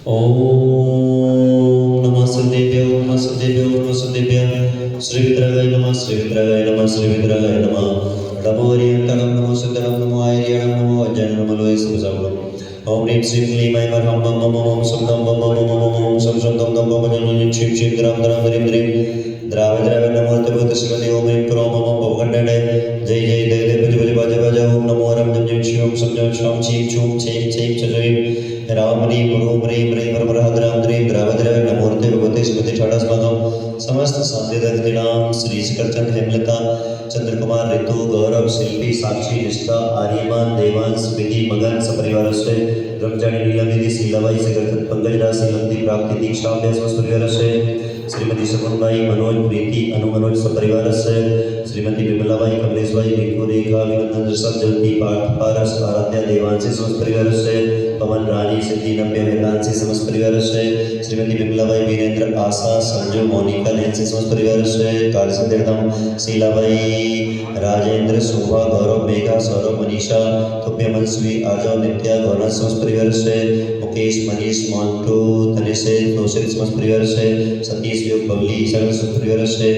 ओम नमः सदेव्यो नमः सदेव्यो नमः सदेव्य श्री विद्रागाय नमः श्री विद्रागाय नमः श्री विद्रागाय नमः नमो हरियंतरम नमो सुंदरम नमो आयर्यणम नमो अजयन नमो लोय सुजावम ओम ह्रीं श्रीं क्लीं ऐं ह्रं मम मम ओम सं दं मम मम मम ओम सं शं दं दं मम जं क्षीं क्षीं द्रां द्रां द्रीं द्रीं द्राव द्राव नमो तपत शिवते ओम ह्रीं क्रों मम भवखण्डने जय जय जय जय भज भज भज भज ओम नमो रं जं जं शिवं सं जं शां छीं छूं छें छें च जय राम ह्रीं ह्रूं ह्रीं ह्रीं वरवरः द्रां द्रीं द्राव द्राव नमोर्ते भगवते शिवते षडास्माकं समस्त साध्यदग्निनां श्री शकरचंद हेमलता चंद्रकुमार ऋतु गौरव शिल्पी साक्षी निष्ठा आर्यमान देवांश विधि मगन सपरिवारस्य ब्रह्मचारी लीलाविधि शीलाबाई सेकरचंद पंकज राज श्रीमती प्राप्ति दीक्षाभ्य समस्तपरिवारस्य श्रीमती शकुनबाई मनोज प्रीति अनु मनोज सपरिवारस्य श्रीमती विमलाबाई कमलेशबाई रिंकू रेखा विनंदन दर्शक ज्योति पार्थ पारस आराध्या देवांशी समस्तपरिवारस्य पवन रानी सिद्धि नव्य वेदांशी समस्तपरिवारस्य श्रीमती विमलाबाई वीरेंद्र आशा संजू मोनिका नैन्सी समस्तपरिवारस्य कार्यसिद्ध्यर्थम शीलाबाई राजेंद्र शोभा गौरव मेघा सौरभ मनीषा तुभ्य मनस्वी आजव नित्या गौरव समस्तपरिवारस्य मुकेश मनीष मोन्टू तनिषे तोषित समस्तपरिवारस्य सतीश योग बबली ईशान समस्तपरिवारस्य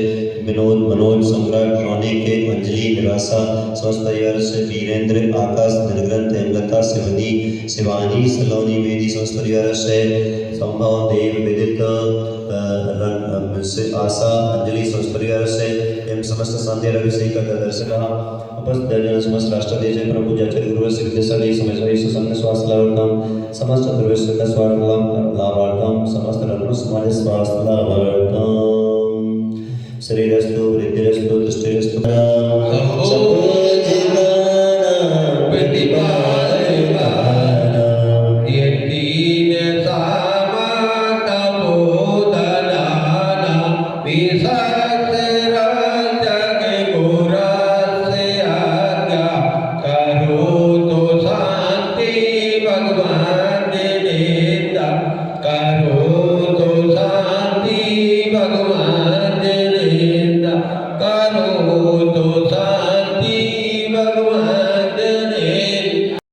विनोद मनोज सम्राट रौनिक अंजलि निराशा समस्त परिवार से वीरेंद्र आकाश निर्ग्रंथ हेमलता शिवनी शिवानी सलोनी वेदी समस्त परिवार से संभव देव विदित से आशा अंजलि समस्त परिवार से एवं समस्त शांति रवि का दर्शन उपस्थित जन समस्त राष्ट्र देश प्रभु जाचर गुरु सिद्धेश्वरी समझाई सुसंग स्वास्थ्य लाभार्थम समस्त प्रवेश का स्वास्थ्य लाभार्थम समस्त रत्न समाज स्वास्थ्य लाभार्थम शरीरस्तु वृद्धिरस्तु